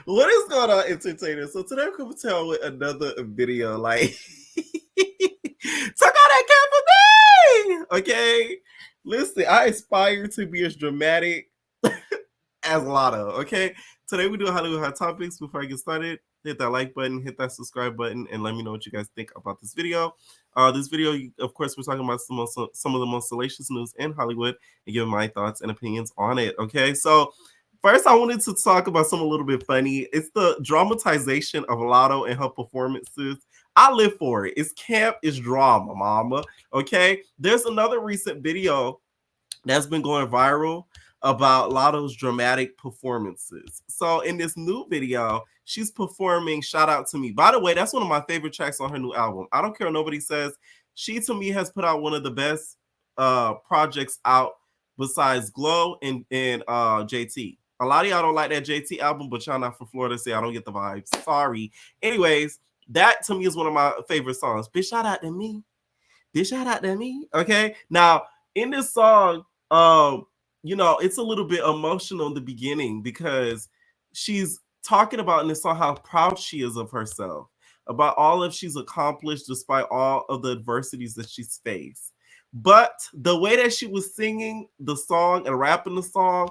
What is going on, entertainers? So today I'm coming to tell with another video. Like, took all that careful thing. Okay, listen, I aspire to be as dramatic as Latto. Okay, today we do Hollywood hot topics. Before I get started, hit that like button, hit that subscribe button, and let me know what you guys think about this video. This video, of course, we're talking about some of the most salacious news in Hollywood and giving my thoughts and opinions on it. Okay, so first, I wanted to talk about something a little bit funny. It's the dramatization of Latto and her performances. I live for it. It's camp, it's drama, mama. Okay, there's another recent video that's been going viral about Latto's dramatic performances. So in this new video, she's performing Shout Out to Me. By the way, that's one of my favorite tracks on her new album. I don't care what nobody says. She, to me, has put out one of the best projects out besides Glow and JT. A lot of y'all don't like that JT album, but y'all not from Florida, say I don't get the vibes. Sorry. Anyways, that to me is one of my favorite songs. Bitch, shout out to me. Bitch, shout out to me. Okay. Now, in this song, you know, it's a little bit emotional in the beginning because she's talking about in this song how proud she is of herself, about all that she's accomplished despite all of the adversities that she's faced. But the way that she was singing the song and rapping the song,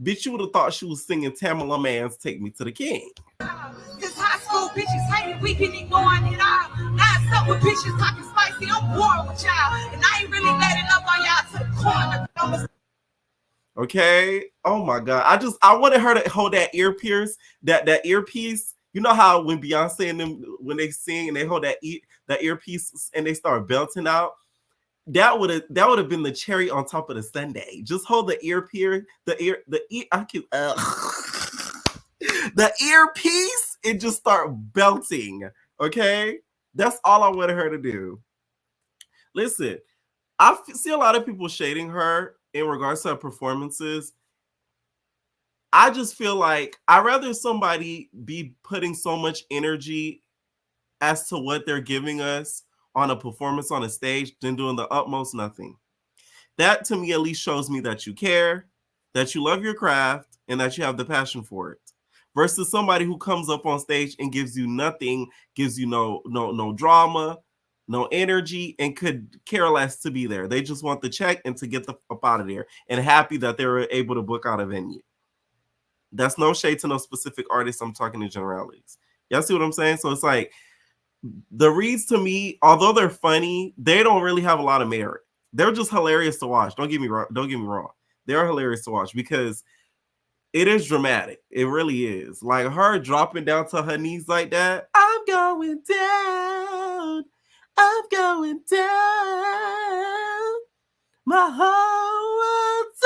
bitch, you would have thought she was singing Tamala Mann's Take Me to the King. Cause high school bitches hate it, we can ignore it all. Now up with bitches talking spicy, I'm bored with y'all. And I ain't really letting up on y'all to the corner. Okay. Oh my God. I wanted her to hold that that earpiece. You know how when Beyonce and them, when they sing and they hold that earpiece and they start belting out, that would have been the cherry on top of the sundae. Just hold the earpiece, the earpiece, and just start belting. Okay, that's all I wanted her to do. Listen, I see a lot of people shading her in regards to her performances. I just feel like I'd rather somebody be putting so much energy as to what they're giving us on a performance on a stage than doing the utmost nothing. That to me at least shows me that you care, that you love your craft, and that you have the passion for it. Versus somebody who comes up on stage and gives you nothing, gives you no drama, no energy, and could care less to be there. They just want the check and to get the up out of there and happy that they were able to book out a venue. That's no shade to no specific artist. I'm talking in generalities. Y'all see what I'm saying? So it's like the reads to me, although they're funny, they don't really have a lot of merit. They're just hilarious to watch. Don't get me wrong. They're hilarious to watch because it is dramatic. It really is. Like her dropping down to her knees like that. I'm going down. I'm going down. My whole world's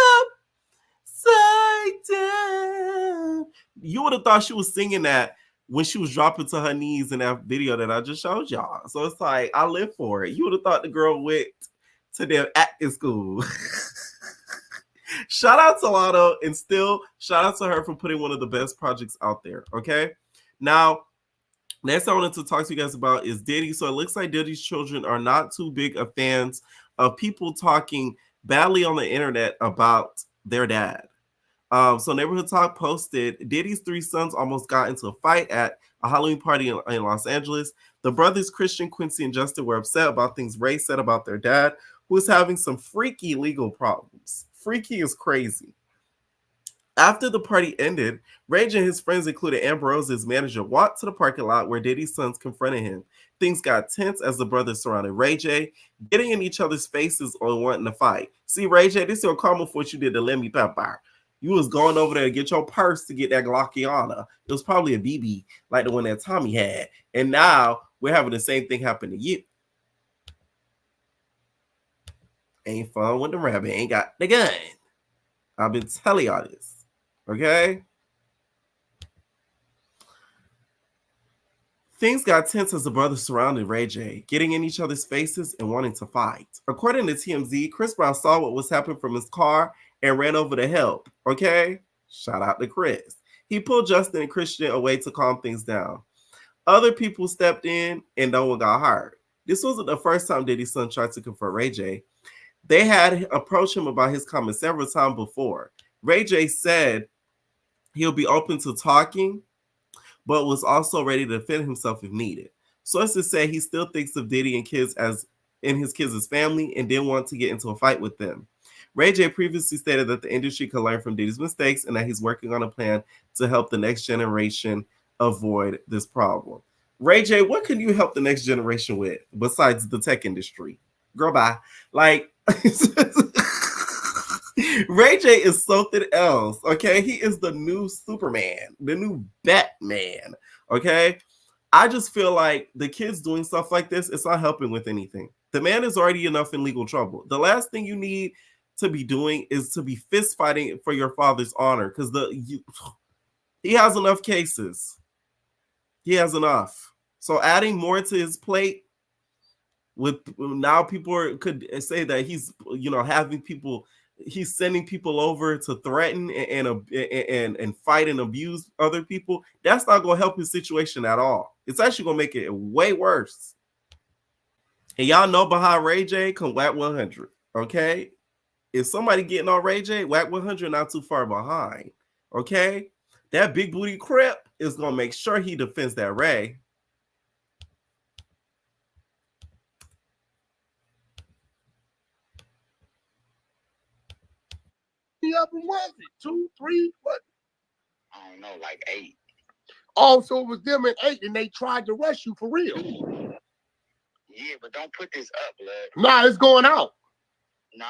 upside down. You would have thought she was singing that when she was dropping to her knees in that video that I just showed y'all. So it's like, I live for it. You would have thought the girl went to their acting school. Shout out to Latto, and still shout out to her for putting one of the best projects out there. Okay. Now, next I wanted to talk to you guys about is Diddy. So it looks like Diddy's children are not too big of fans of people talking badly on the internet about their dad. So Neighborhood Talk posted Diddy's 3 sons almost got into a fight at a Halloween party in Los Angeles. The brothers Christian, Quincy, and Justin were upset about things Ray said about their dad, who was having some freaky legal problems. Freaky is crazy. After the party ended, Ray and his friends, including Ambrose's manager, walked to the parking lot where Diddy's sons confronted him. Things got tense as the brothers surrounded Ray J, getting in each other's faces or wanting to fight. See, Ray J, this is your karma for what you did to Lemmy Pepper. You was going over there to get your purse to get that Glockiana. It was probably a BB like the one that Tommy had. And now we're having the same thing happen to you. Ain't fun when the rabbit ain't got the gun. I've been telling y'all this. Okay? Things got tense as the brothers surrounded Ray J, getting in each other's faces and wanting to fight. According to TMZ, Chris Brown saw what was happening from his car and ran over to help. Okay? Shout out to Chris. He pulled Justin and Christian away to calm things down. Other people stepped in and no one got hired. This wasn't the first time Diddy's son tried to confront Ray J. They had approached him about his comments several times before. Ray J said he'll be open to talking, but was also ready to defend himself if needed. Sources say he still thinks of Diddy and kids as in his kids as family and didn't want to get into a fight with them. Ray J previously stated that the industry could learn from Diddy's mistakes and that he's working on a plan to help the next generation avoid this problem. Ray J, what can you help the next generation with besides the tech industry? Girl, bye. Like, Ray J is something else, okay? He is the new Superman, the new Batman, okay? I just feel like the kids doing stuff like this, it's not helping with anything. The man is already enough in legal trouble. The last thing you need to be doing is to be fist fighting for your father's honor because he has enough cases. He has enough. So adding more to his plate with now people could say that he's having people, he's sending people over to threaten and fight and abuse other people. That's not going to help his situation at all. It's actually going to make it way worse. And y'all know behind Ray J come Whack 100. Okay, if somebody getting on Ray J, Whack 100 not too far behind. Okay, that big booty crip is going to make sure he defends that Ray. Of them was it? 2, 3, what? I don't know, like 8. Oh, so it was them at 8 and they tried to rush you for real. Yeah, but don't put this up, blood. Nah, it's going out. Nah,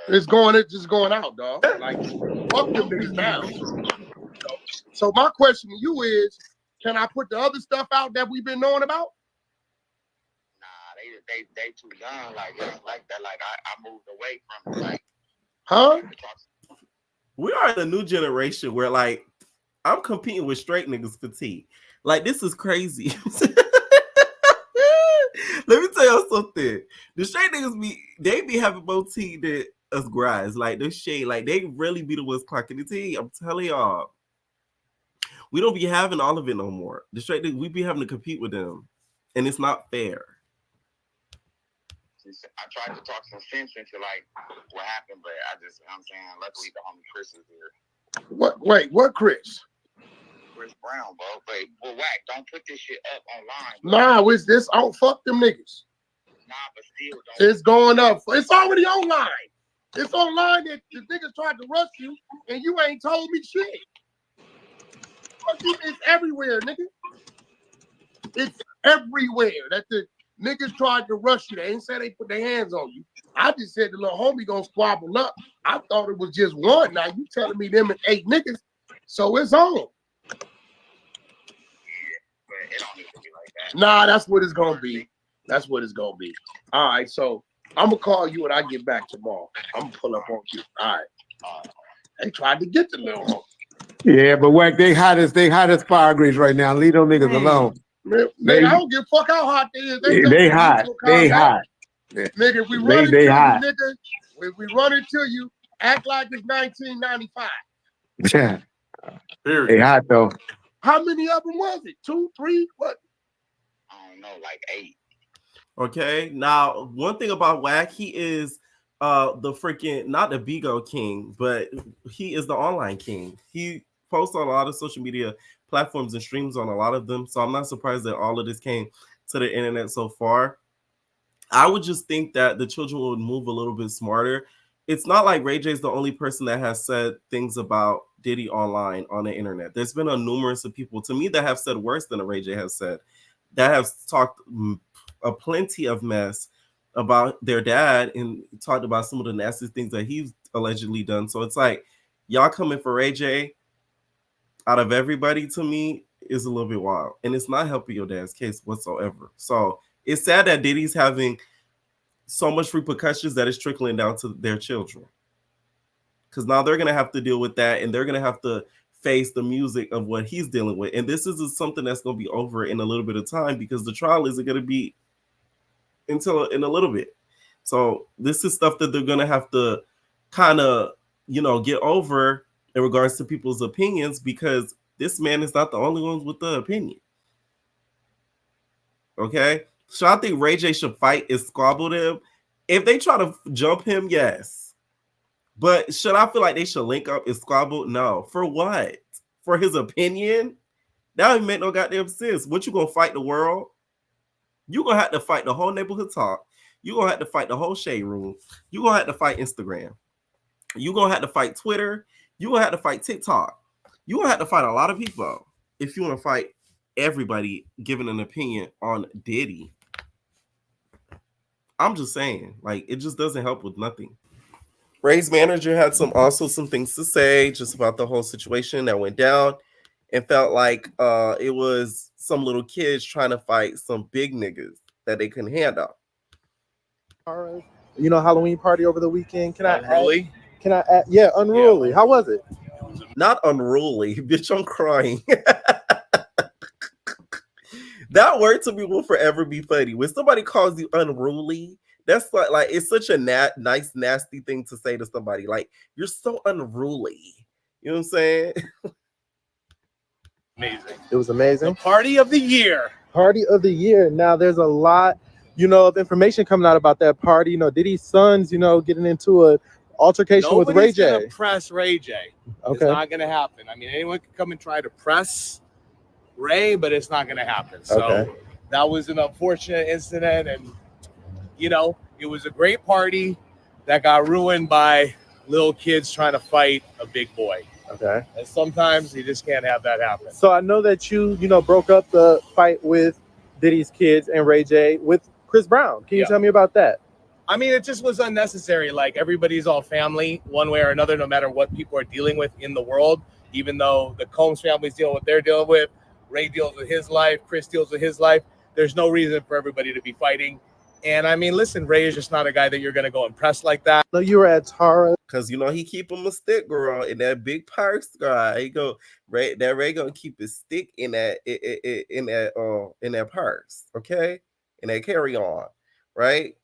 blood. It's just going out, dog. Like, fuck them niggas down. So my question to you is, can I put the other stuff out that we've been knowing about? Nah, they too young, like that. Like I moved away from it, like. Huh? We are the new generation where, like, I'm competing with straight niggas fatigue. Like, this is crazy. Let me tell y'all something. The straight niggas they be having more tea than us guys. Like, this shade, like, they really be the ones clocking the tea. I'm telling y'all. We don't be having all of it no more. The straight niggas, we be having to compete with them. And it's not fair. I tried to talk some sense into like what happened, but I'm saying, luckily the homie Chris is here. What? Wait, what Chris? Chris Brown, bro. But Whack, don't put this shit up online. Bro. Nah, it's this. Oh, fuck them niggas. Nah, but still, don't. It's going up. It's already online. It's online that the niggas tried to rush you and you ain't told me shit. It's everywhere, nigga. It's everywhere that the niggas tried to rush you. They ain't say they put their hands on you. I just said the little homie gonna squabble up. I thought it was just one. Now you telling me them and 8 niggas. So it's on. Yeah, but it don't need to be like that. Nah, that's what it's gonna be. That's what it's gonna be. All right, so I'm gonna call you when I get back tomorrow. I'm gonna pull up on you. All right. They tried to get the little homie. Yeah, but Whack, they hot as fire grease right now. Leave those niggas alone. Man, I don't give a fuck how hot they is. They hot. They hot. Nigga, if we run into you, nigga, if we run into you, act like it's 1995. Yeah. They hot though. How many of them was it? 2, 3? What? I don't know, like 8. Okay. Now, one thing about Whack, he is the freaking, not the Bigo king, but he is the online king. He posts on a lot of social media platforms and streams on a lot of them. So I'm not surprised that all of this came to the internet so far. I would just think that the children would move a little bit smarter. It's not like Ray J is the only person that has said things about Diddy online on the internet. There's been a numerous of people to me that have said worse than Ray J has said, that have talked a plenty of mess about their dad and talked about some of the nasty things that he's allegedly done. So it's like, y'all coming for Ray J out of everybody, to me, is a little bit wild. And it's not helping your dad's case whatsoever. So it's sad that Diddy's having so much repercussions that is trickling down to their children. Because now they're going to have to deal with that, and they're going to have to face the music of what he's dealing with. And this is something that's going to be over in a little bit of time, because the trial isn't going to be until in a little bit. So this is stuff that they're going to have to kind of, get over in regards to people's opinions, because this man is not the only one with the opinion. Okay, so I think Ray J should fight and squabble them. If they try to jump him, yes. But should I feel like they should link up and squabble? No. For what? For his opinion? That don't make no goddamn sense. What, you gonna fight the world? You gonna have to fight the whole neighborhood talk. You gonna have to fight the whole shade room. You gonna have to fight Instagram. You gonna have to fight Twitter. You gonna have to fight TikTok. You gonna have to fight a lot of people if you want to fight everybody giving an opinion on Diddy. I'm just saying, like, it just doesn't help with nothing. Ray's manager had some things to say just about the whole situation that went down, and felt like it was some little kids trying to fight some big niggas that they couldn't handle. Halloween party over the weekend. Can I Unruly? add? Yeah, Unruly. How was it? Not unruly, bitch. I'm crying. That word to me will forever be funny. When somebody calls you unruly, that's like it's such a nice, nasty thing to say to somebody. Like, you're so unruly. You know what I'm saying? Amazing. It was amazing. The party of the year. Party of the year. Now there's a lot, of information coming out about that party. Diddy's sons, getting into a altercation with Ray J. Nobody's gonna press Ray J. Okay. It's not gonna happen. I mean, anyone can come and try to press Ray, but it's not gonna happen. So Okay. That was an unfortunate incident, and it was a great party that got ruined by little kids trying to fight a big boy. Okay. And sometimes you just can't have that happen. So I know that you broke up the fight with Diddy's kids and Ray J with Chris Brown. Can you tell me about that? I mean, it just was unnecessary. Like, everybody's all family one way or another, no matter what people are dealing with in the world. Even though the Combs family's dealing with what they're dealing with, Ray deals with his life, Chris deals with his life. There's no reason for everybody to be fighting. And I mean, listen, Ray is just not a guy that you're going to go impress like that. No, you were at Tara. Because he keep him a stick, girl, in that big purse, guy. Ray gonna keep his stick in that purse, okay? In that carry-on, right?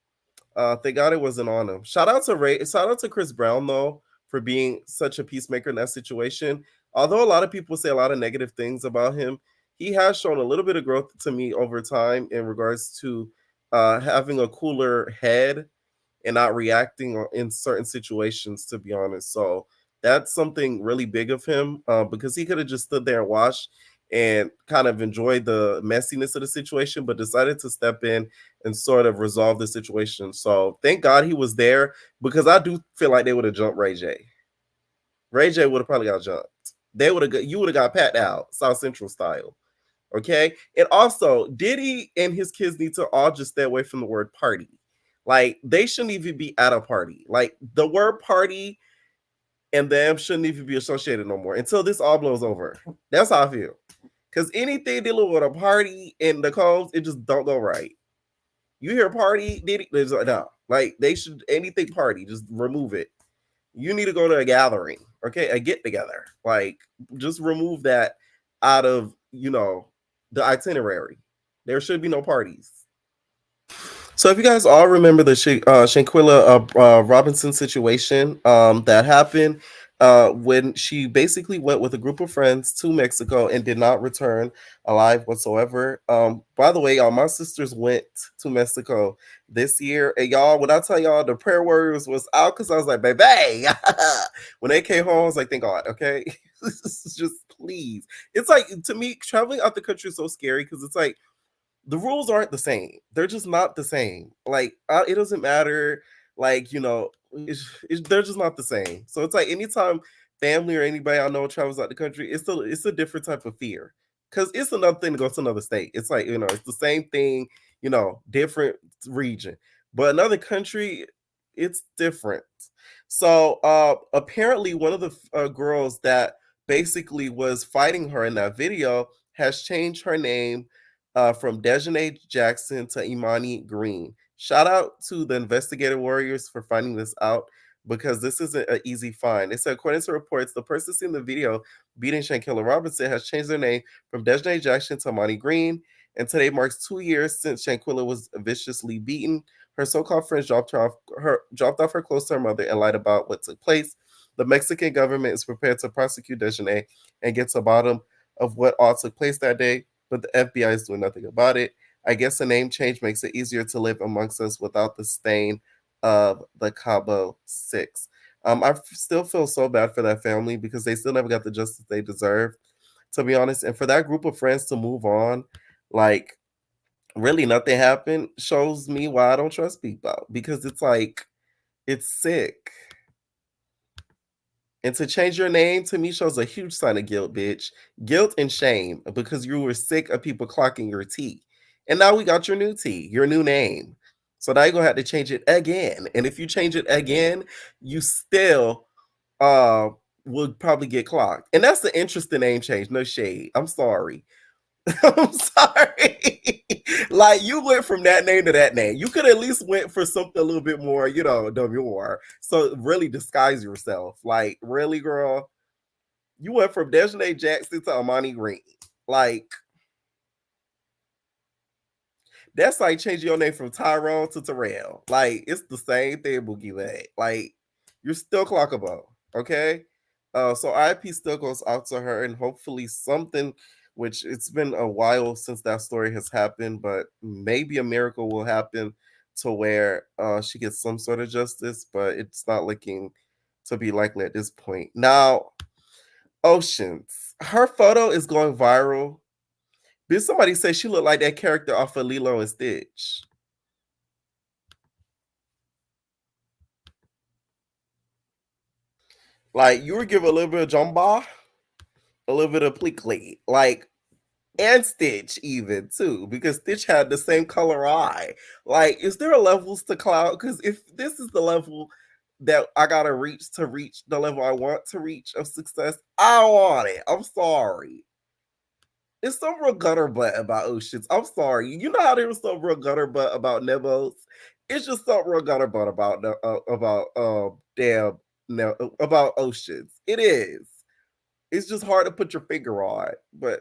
Thank God it wasn't on him. Shout out to Chris Brown, though, for being such a peacemaker in that situation. Although a lot of people say a lot of negative things about him, he has shown a little bit of growth to me over time in regards to having a cooler head and not reacting in certain situations, to be honest. So that's something really big of him, because he could have just stood there and watched and kind of enjoyed the messiness of the situation, but decided to step in and sort of resolve the situation. So thank God he was there, because I do feel like they would have jumped Ray J. Ray J would have probably got jumped. You would have got pat out, South Central style. Okay. And also, Diddy and his kids need to all just stay away from the word party. Like, they shouldn't even be at a party. Like, the word party and them shouldn't even be associated no more until this all blows over. That's how I feel. Because anything dealing with a party and the Combs, it just don't go right. You hear party, Diddy, no. Like, they should, anything party, just remove it. You need to go to a gathering, okay? A get together. Like, just remove that out of, the itinerary. There should be no parties. So if you guys all remember the Shanquella Robinson situation that happened when she basically went with a group of friends to Mexico and did not return alive whatsoever. By the way, y'all, my sisters went to Mexico this year, and y'all, when I tell y'all the prayer warriors was out, because I was like, baby, when they came home, I was like, thank God, okay? Just please. It's like, to me, traveling out the country is so scary, because it's like, the rules aren't the same. They're just not the same. Like, it doesn't matter. Like, they're just not the same. So it's like, anytime family or anybody I know travels out the country, it's a different type of fear, because it's another thing to go to another state. It's like, it's the same thing, different region, but another country, it's different. So apparently one of the girls that basically was fighting her in that video has changed her name from Dejanay Jackson to Imani Green. Shout out to the investigative warriors for finding this out, because this isn't an easy find. It said, according to reports, the person seen the video beating Shanquella Robinson has changed their name from Dejanay Jackson to Imani Green, and today marks 2 years since Shanquella was viciously beaten. Her so-called friends dropped off her clothes to her mother and lied about what took place. The Mexican government is prepared to prosecute Dejanay and get to the bottom of what all took place that day. but the FBI is doing nothing about it. I guess a name change makes it easier to live amongst us without the stain of the Cabo 6. I still feel so bad for that family because they still never got the justice they deserve, to be honest. And for that group of friends to move on, like really nothing happened, shows me why I don't trust people, because it's like, it's sick. And to change your name to me shows a huge sign of guilt, bitch. Guilt and shame because you were sick of people clocking your tea. And now we got your new tea, your new name. So now you're gonna have to change it again. And if you change it again, you still will probably get clocked. And that's the interesting name change. No shade. I'm sorry. I'm sorry. Like you went from that name to that name. You could at least went for something a little bit more, demure. So really disguise yourself. Like really, girl, you went from Desjanae Jackson to Amani Green. Like that's like changing your name from Tyrone to Terrell. Like it's the same thing, Boogie Bag. Like you're still clockable, okay? So IP still goes out to her, and hopefully something. Which it's been a while since that story has happened, but maybe a miracle will happen to where she gets some sort of justice. But it's not looking to be likely at this point. Now, Oceans, her photo is going viral. Did somebody say she looked like that character off of Lilo and Stitch? Like you were giving a little bit of Jumba, a little bit of Plickly, like, and Stitch even too, because Stitch had the same color eye. Like, is there a levels to Cloud? Because if this is the level that I gotta reach to reach the level I want to reach of success, I want it. I'm sorry. It's some real gutter butt about Oceans. I'm sorry. You know how there was some real gutter butt about Nebos? It's just some real gutter butt about about Oceans. It is. It's just hard to put your finger on. But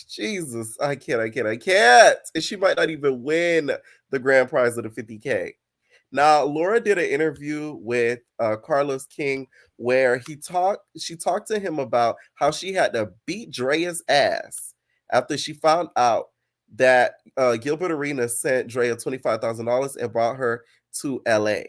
Jesus, I can't. And she might not even win the grand prize of the 50K. Now, Laura did an interview with Carlos King where she talked to him about how she had to beat Draya's ass after she found out that Gilbert Arenas sent Draya $25,000 and brought her to LA.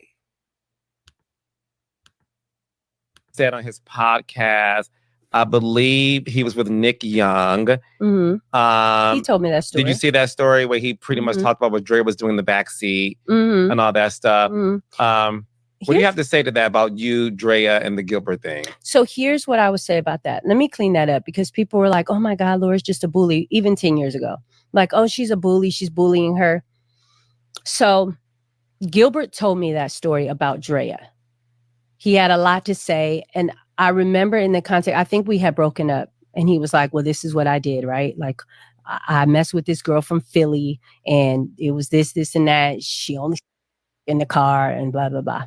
Said on his podcast, I believe he was with Nick Young. He told me that story. Did you see that story where he pretty much talked about what Dre was doing in the backseat and all that stuff? What do you have to say to that about you, Drea, and the Gilbert thing? So here's what I would say about that. Let me clean that up because people were like, oh my God, Laura's just a bully, even 10 years ago. Like, oh, she's a bully. She's bullying her. So Gilbert told me that story about Drea. He had a lot to say. And I remember in the context, I think we had broken up. And he was like, well, this is what I did, right? Like, I messed with this girl from Philly. And it was this, and that. She only in the car and blah, blah, blah.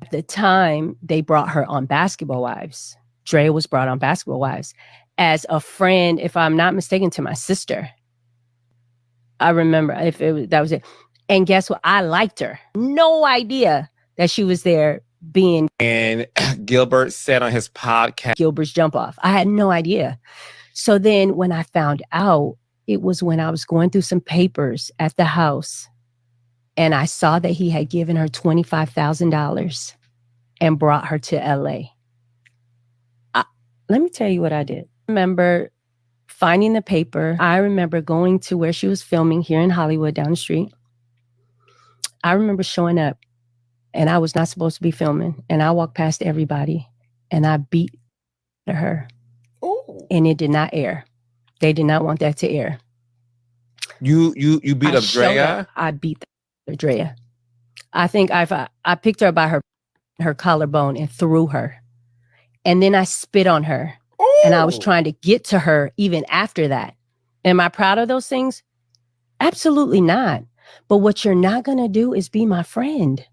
At the time, they brought her on Basketball Wives. Drea was brought on Basketball Wives as a friend, if I'm not mistaken, to my sister. I remember that was it. And guess what? I liked her. No idea that she was there being. And Gilbert said on his podcast, Gilbert's jump off. I had no idea. So then when I found out, it was when I was going through some papers at the house. And I saw that he had given her $25,000 and brought her to LA. Let me tell you what I did. I remember finding the paper. I remember going to where she was filming here in Hollywood down the street. I remember showing up and I was not supposed to be filming. And I walked past everybody and I beat her. Ooh. And it did not air. They did not want that to air. You beat up Drea? I beat Drea. I think I picked her by her collarbone and threw her. And then I spit on her. Ooh. And I was trying to get to her even after that. Am I proud of those things? Absolutely not. But what you're not going to do is be my friend.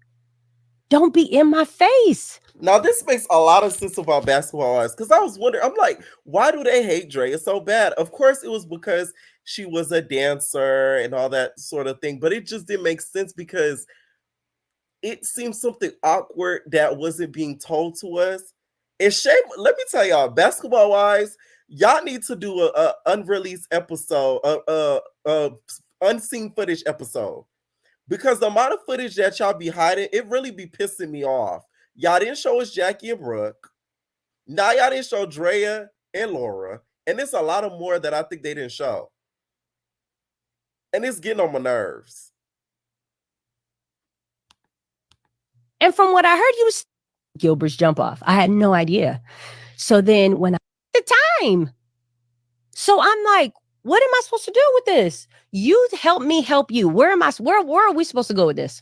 Don't be in my face. Now, this makes a lot of sense about Basketball Wives because I was wondering, I'm like, why do they hate Drea so bad? Of course, it was because she was a dancer and all that sort of thing, but it just didn't make sense because it seemed something awkward that wasn't being told to us. And shame, let me tell y'all, Basketball Wives, Y'all need to do a unreleased episode, unseen footage episode. Because the amount of footage that y'all be hiding, it really be pissing me off. Y'all didn't show us Jackie and Brooke. Now y'all didn't show Draya and Laura. And there's a lot of more that I think they didn't show. And it's getting on my nerves. And from what I heard, you was Gilbert's jump off. I had no idea. So then when I the time, so I'm like, what am I supposed to do with this? You help me help you. Where are we supposed to go with this?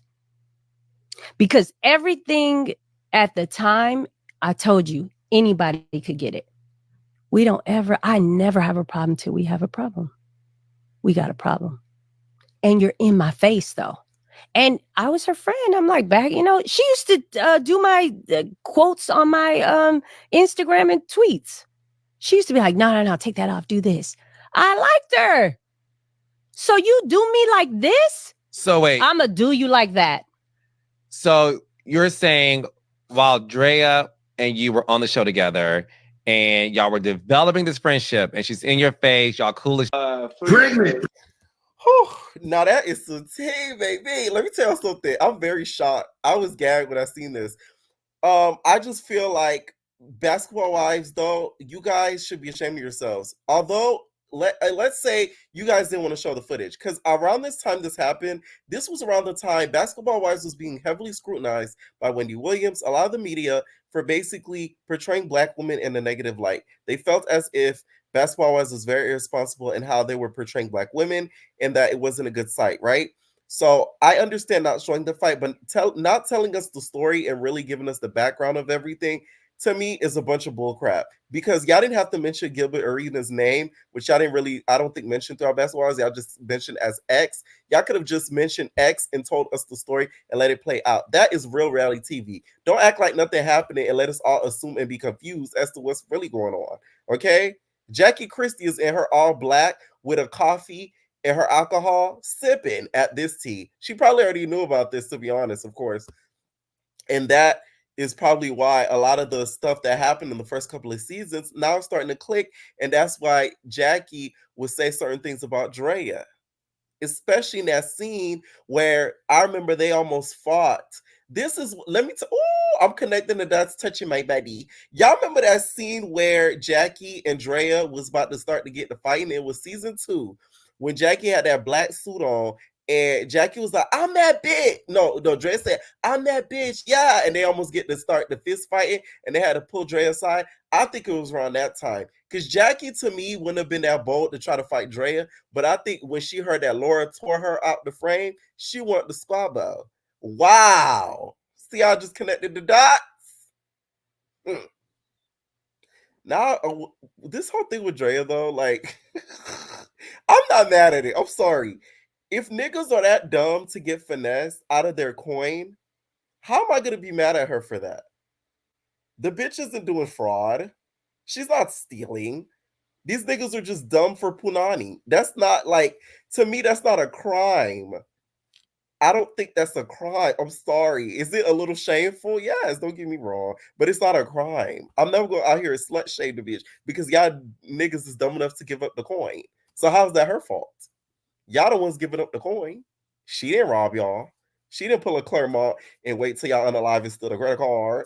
Because everything at the time, I told you, anybody could get it. I never have a problem till we have a problem. We got a problem. And you're in my face though. And I was her friend. I'm like, back, she used to do my quotes on my Instagram and tweets. She used to be like, no, take that off. Do this. I liked her. So you do me like this? So wait. I'm going to do you like that. So you're saying while Draya and you were on the show together and y'all were developing this friendship and she's in your face, y'all cool as Pregnant. Now that is some tea, baby. Let me tell you something. I'm very shocked. I was gagged when I seen this. I just feel like Basketball Wives, though, you guys should be ashamed of yourselves. Although, let's say you guys didn't want to show the footage, because around this time this happened, this was around the time Basketball Wives was being heavily scrutinized by Wendy Williams, a lot of the media, for basically portraying Black women in a negative light. They felt as if Basketball Wives was very irresponsible in how they were portraying Black women and that it wasn't a good sight, right? So I understand not showing the fight, but not telling us the story and really giving us the background of everything, to me, is a bunch of bullcrap. Because y'all didn't have to mention Gilbert Arenas' name, which y'all didn't really, I don't think, mention throughout Basketball Wives. Y'all just mentioned as X. Y'all could have just mentioned X and told us the story and let it play out. That is real reality TV. Don't act like nothing happening and let us all assume and be confused as to what's really going on. Okay? Jackie Christie is in her all black with a coffee and her alcohol, sipping at this tea. She probably already knew about this, to be honest, of course. And that is probably why a lot of the stuff that happened in the first couple of seasons now is starting to click. And that's why Jackie would say certain things about Draya, especially in that scene where I remember they almost fought. I'm connecting the dots, touching my body. Y'all remember that scene where Jackie and Draya was about to start to get the fighting? It was season 2 when Jackie had that black suit on and Jackie was like, I'm that bitch. No, Draya said, I'm that bitch. Yeah. And they almost get to start the fist fighting and they had to pull Draya aside. I think it was around that time. Because Jackie, to me, wouldn't have been that bold to try to fight Draya. But I think when she heard that Laura tore her out the frame, she wanted to squabble. Wow. See, I just connected the dots. Now, this whole thing with Draya, though, like, I'm not mad at it. I'm sorry. If niggas are that dumb to get finessed out of their coin, how am I going to be mad at her for that? The bitch isn't doing fraud. She's not stealing. These niggas are just dumb for punani. That's not like, to me, that's not a crime. I don't think that's a crime. I'm sorry. Is it a little shameful? Yes, don't get me wrong. But it's not a crime. I'm never going out here and slut shame the bitch because y'all niggas is dumb enough to give up the coin. So how's that her fault? Y'all the ones giving up the coin. She didn't rob y'all. She didn't pull a Claremont and wait till y'all unalive and steal the credit card.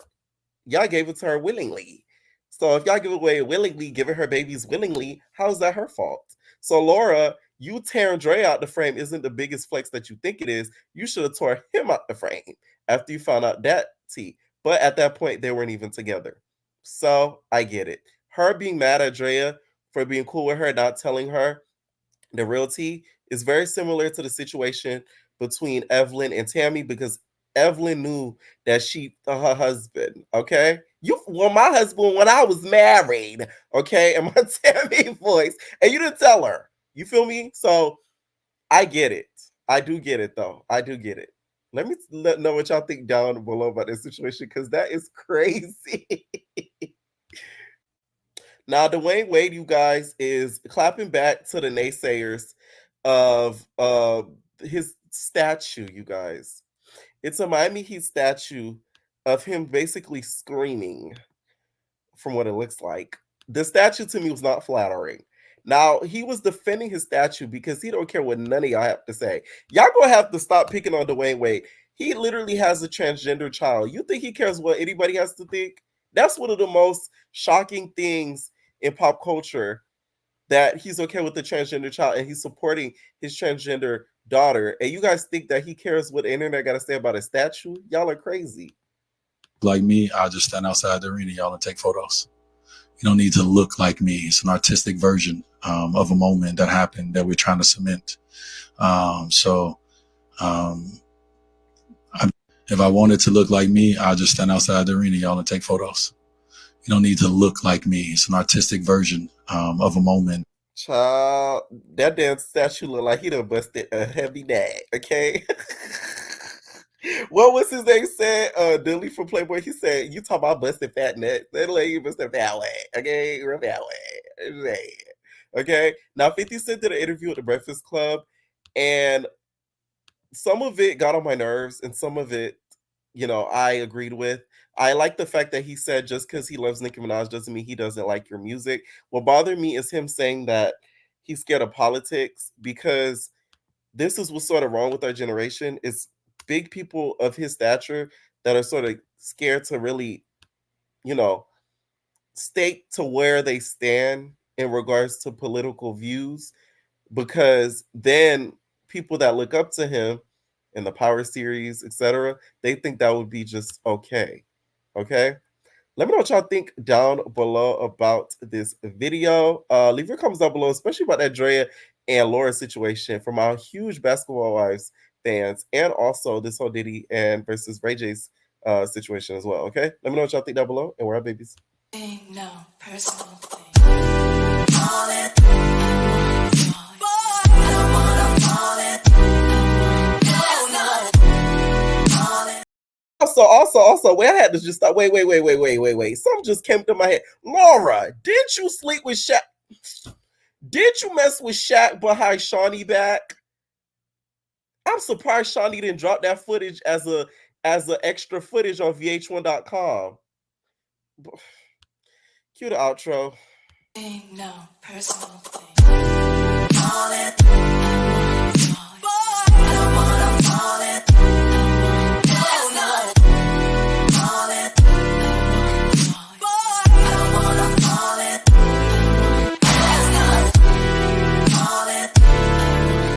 Y'all gave it to her willingly. So if y'all give it away willingly, giving her babies willingly, how's that her fault? So Laura, you tearing Dre out the frame isn't the biggest flex that you think it is. You should have tore him out the frame after you found out that tea. But at that point, they weren't even together. So I get it. Her being mad at Draya for being cool with her, not telling her the real tea is very similar to the situation between Evelyn and Tammy because Evelyn knew that her husband, okay? My husband when I was married, okay, and my Tammy voice, and you didn't tell her. You feel me? So I get it. I do get it though. I do get it. Let me know what y'all think down below about this situation because that is crazy. Now, Dwayne Wade, you guys, is clapping back to the naysayers of his statue, you guys. It's a Miami Heat statue of him basically screaming, from what it looks like. the statue to me was not flattering. Now, he was defending his statue because he don't care what none of y'all have to say. Y'all gonna have to stop picking on Dwayne Wade. He literally has a transgender child. You think he cares what anybody has to think? That's one of the most shocking things in pop culture, that he's okay with the transgender child and he's supporting his transgender daughter. And you guys think that he cares what the internet got to say about a statue? Y'all are crazy. Like me, I'll just stand outside the arena, y'all, and take photos. You don't need to look like me. It's an artistic version of a moment that happened that we're trying to cement. If I wanted to look like me, I'll just stand outside the arena, y'all, and take photos. You don't need to look like me. It's an artistic version of a moment. Child, that damn statue look like he done busted a heavy nag, okay? What was his name said? Dilly from Playboy, he said, you talk about busting fat nuts. That lady busted fat way, okay? Real fat way. Okay? Now, 50 Cent did an interview with The Breakfast Club, and some of it got on my nerves, and some of it, I agreed with. I like the fact that he said just because he loves Nicki Minaj doesn't mean he doesn't like your music. What bothered me is him saying that he's scared of politics, because this is what's sort of wrong with our generation. It's big people of his stature that are sort of scared to really, state to where they stand in regards to political views, because then people that look up to him in the Power series, etc., they think that would be just okay. Okay? Let me know what y'all think down below about this video. Leave your comments down below, especially about that Draya and Laura situation, from our huge Basketball Wives fans, and also this whole Diddy and versus Ray J's situation as well. Okay? Let me know what y'all think down below, and we're our babies. No personal thing. Also, wait, I had to just stop. Wait. Something just came to my head. Laura, didn't you sleep with Shaq? Did you mess with Shaq behind Shawnee back? I'm surprised Shawnee didn't drop that footage as a extra footage on VH1.com. Cue the outro. No personal thing.